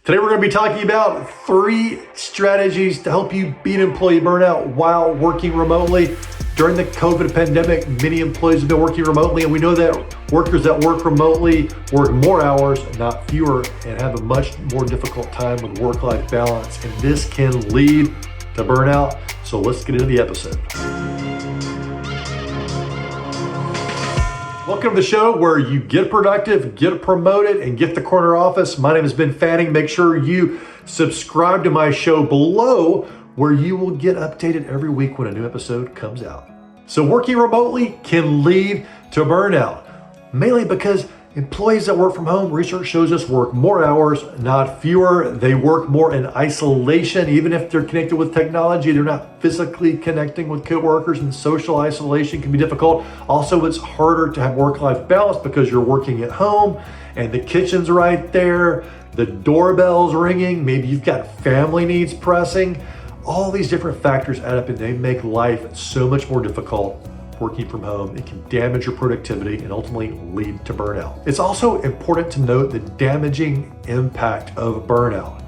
Today we're going to be talking about 3 strategies to help you beat employee burnout while working remotely. During the COVID pandemic, many employees have been working remotely, and we know that workers that work remotely work more hours, not fewer, and have a much more difficult time with work-life balance, and this can lead to burnout. So let's get into the episode. Welcome to the show where you get productive, get promoted, and get the corner office. My name is Ben Fanning. Make sure you subscribe to my show below where you will get updated every week when a new episode comes out. So working remotely can lead to burnout, mainly because employees that work from home, research shows us, work more hours, not fewer. They work more in isolation. Even if they're connected with technology, they're not physically connecting with coworkers, and social isolation can be difficult. Also, it's harder to have work-life balance because you're working at home and the kitchen's right there, the doorbell's ringing, maybe you've got family needs pressing. All these different factors add up and they make life so much more difficult. Working from home, it can damage your productivity and ultimately lead to burnout. It's also important to note the damaging impact of burnout.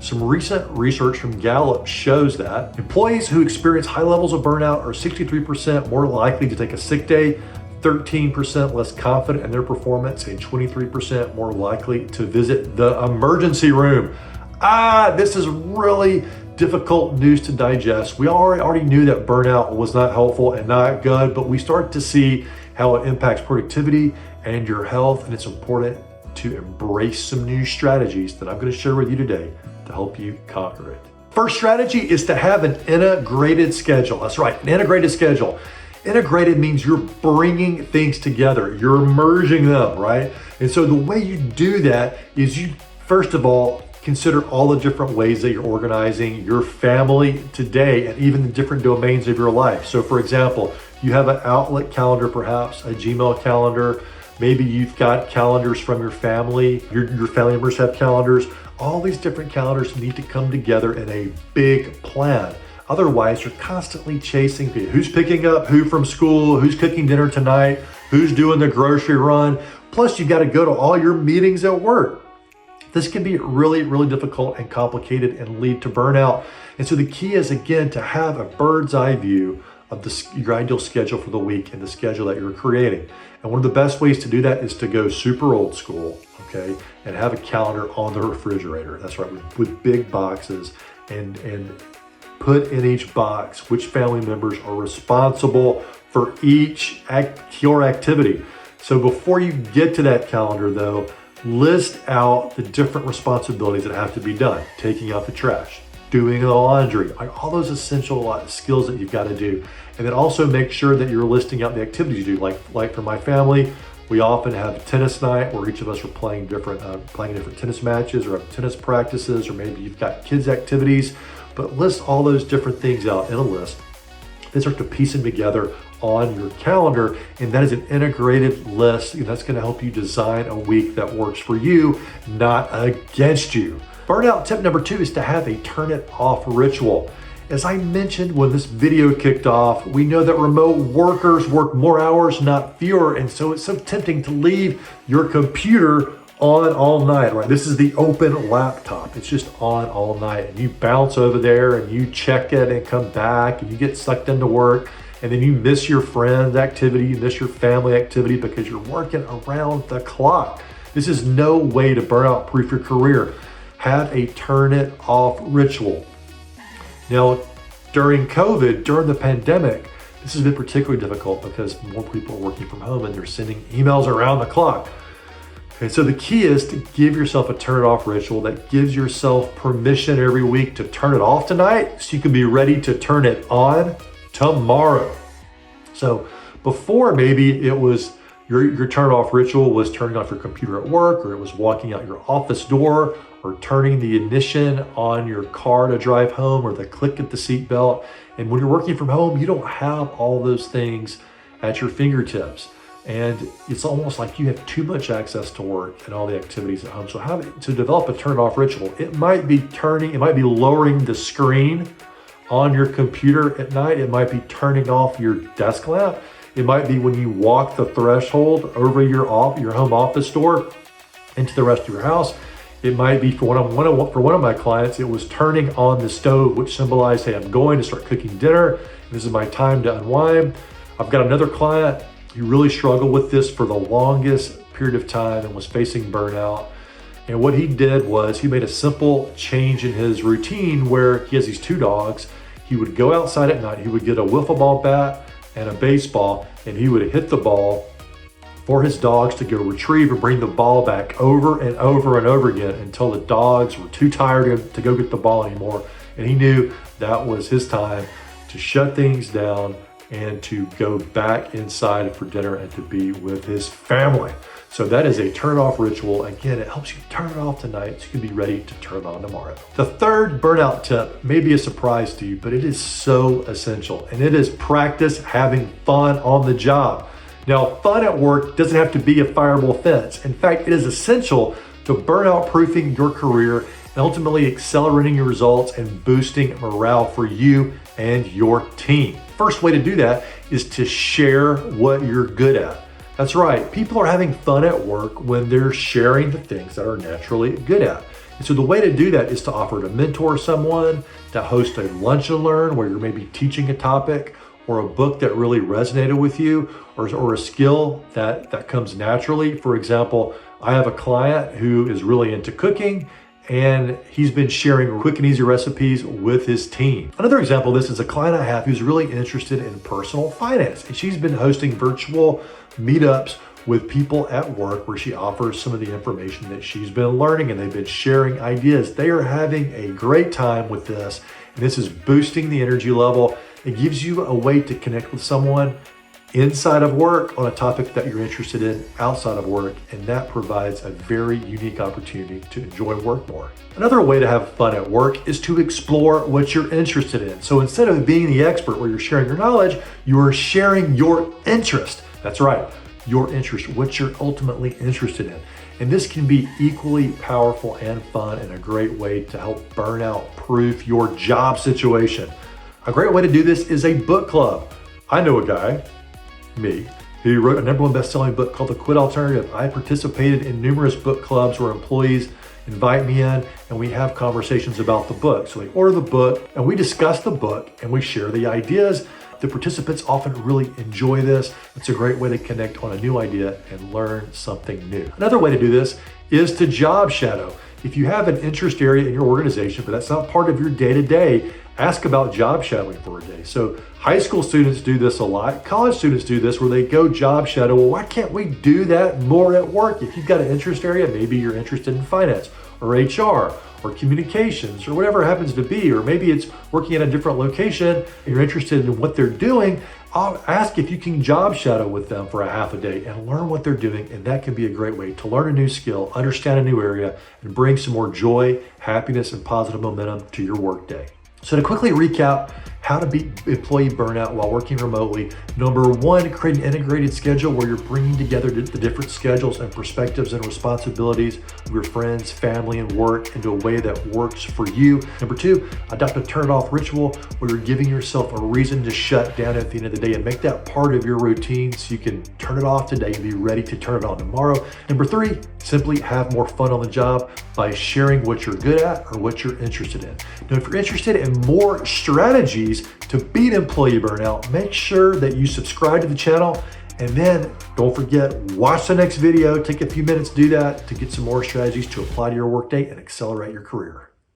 Some recent research from Gallup shows that employees who experience high levels of burnout are 63% more likely to take a sick day, 13% less confident in their performance, and 23% more likely to visit the emergency room. This is really difficult news to digest. We already knew that burnout was not helpful and not good, but we start to see how it impacts productivity and your health, and it's important to embrace some new strategies that I'm going to share with you today to help you conquer it. First strategy is to have an integrated schedule. That's right, an integrated schedule. Integrated means you're bringing things together, you're merging them, right? And so the way you do that is you, first of all, consider all the different ways that you're organizing your family today and even the different domains of your life. So for example, you have an Outlook calendar, perhaps a Gmail calendar. Maybe you've got calendars from your family. Your family members have calendars. All these different calendars need to come together in a big plan. Otherwise, you're constantly chasing people. Who's picking up who from school? Who's cooking dinner tonight? Who's doing the grocery run? Plus, you got to go to all your meetings at work. This can be really, really difficult and complicated and lead to burnout. And so the key is, again, to have a bird's eye view of your ideal schedule for the week and the schedule that you're creating. And one of the best ways to do that is to go super old school, okay, and have a calendar on the refrigerator. That's right, with big boxes, and put in each box which family members are responsible for each your activity. So before you get to that calendar, though, list out the different responsibilities that have to be done. Taking out the trash, doing the laundry, all those essential skills that you've got to do. And then also make sure that you're listing out the activities you do. Like for my family, we often have tennis night where each of us are playing different tennis matches or have tennis practices, or maybe you've got kids activities, but list all those different things out in a list. Then start to piece them together on your calendar, and that is an integrated list, and that's going to help you design a week that works for you, not against you. Burnout tip number 2 is to have a turn it off ritual. As I mentioned when this video kicked off, we know that remote workers work more hours, not fewer, and so it's so tempting to leave your computer on all night, right? This is the open laptop. It's just on all night, and you bounce over there and you check it and come back and you get sucked into work. And then you miss your friends' activity, you miss your family activity because you're working around the clock. This is no way to burnout proof your career. Have a turn it off ritual. Now, during COVID, during the pandemic, this has been particularly difficult because more people are working from home and they're sending emails around the clock. And so the key is to give yourself a turn it off ritual that gives yourself permission every week to turn it off tonight so you can be ready to turn it on tomorrow. So before, maybe it was your turn off ritual was turning off your computer at work, or it was walking out your office door, or turning the ignition on your car to drive home, or the click at the seatbelt. And when you're working from home, you don't have all those things at your fingertips. And it's almost like you have too much access to work and all the activities at home. So to develop a turn off ritual, it might be lowering the screen on your computer at night. It might be turning off your desk lamp. It might be when you walk the threshold over your home office door into the rest of your house. It might be for one of my clients, it was turning on the stove, which symbolized, hey, I'm going to start cooking dinner. This is my time to unwind. I've got another client who really struggled with this for the longest period of time and was facing burnout. And what he did was he made a simple change in his routine where he has these 2 dogs. He would go outside at night, he would get a wiffle ball bat and a baseball, and he would hit the ball for his dogs to go retrieve and bring the ball back over and over and over again until the dogs were too tired to go get the ball anymore. And he knew that was his time to shut things down and to go back inside for dinner and to be with his family. So that is a turn off ritual. Again, it helps you turn it off tonight so you can be ready to turn it on tomorrow. The third burnout tip may be a surprise to you, but it is so essential, and it is practice having fun on the job. Now, fun at work doesn't have to be a fireable offense. In fact, it is essential to burnout proofing your career and ultimately accelerating your results and boosting morale for you and your team. First way to do that is to share what you're good at. That's right, people are having fun at work when they're sharing the things that are naturally good at. And so the way to do that is to offer to mentor someone, to host a lunch and learn where you're maybe teaching a topic or a book that really resonated with you, or a skill that comes naturally. For example, I have a client who is really into cooking, and he's been sharing quick and easy recipes with his team. Another example of this is a client I have who's really interested in personal finance, and she's been hosting virtual meetups with people at work where she offers some of the information that she's been learning, and they've been sharing ideas. They are having a great time with this, and this is boosting the energy level. It gives you a way to connect with someone inside of work on a topic that you're interested in outside of work, and that provides a very unique opportunity to enjoy work more. Another way to have fun at work is to explore what you're interested in. So instead of being the expert where you're sharing your knowledge, you are sharing your interest. That's right, your interest, what you're ultimately interested in. And this can be equally powerful and fun, and a great way to help burnout proof your job situation. A great way to do this is a book club. I know a guy, me, who wrote a #1 best-selling book called The Quit Alternative. I participated in numerous book clubs where employees invite me in and we have conversations about the book. So we order the book and we discuss the book and we share the ideas. The participants often really enjoy this. It's a great way to connect on a new idea and learn something new. Another way to do this is to job shadow. If you have an interest area in your organization, but that's not part of your day-to-day, ask about job shadowing for a day. So high school students do this a lot. College students do this where they go job shadow. Well, why can't we do that more at work? If you've got an interest area, maybe you're interested in finance or HR or communications or whatever it happens to be, or maybe it's working in a different location and you're interested in what they're doing, I'll ask if you can job shadow with them for a half a day and learn what they're doing. And that can be a great way to learn a new skill, understand a new area, and bring some more joy, happiness, and positive momentum to your workday. So to quickly recap how to beat employee burnout while working remotely, number 1, create an integrated schedule where you're bringing together the different schedules and perspectives and responsibilities of your friends, family, and work into a way that works for you. Number 2, adopt a turn it off ritual where you're giving yourself a reason to shut down at the end of the day and make that part of your routine so you can turn it off today and be ready to turn it on tomorrow. Number 3, simply have more fun on the job by sharing what you're good at or what you're interested in. Now, if you're interested in more strategies to beat employee burnout, make sure that you subscribe to the channel, and then don't forget, watch the next video. Take a few minutes to do that to get some more strategies to apply to your workday and accelerate your career.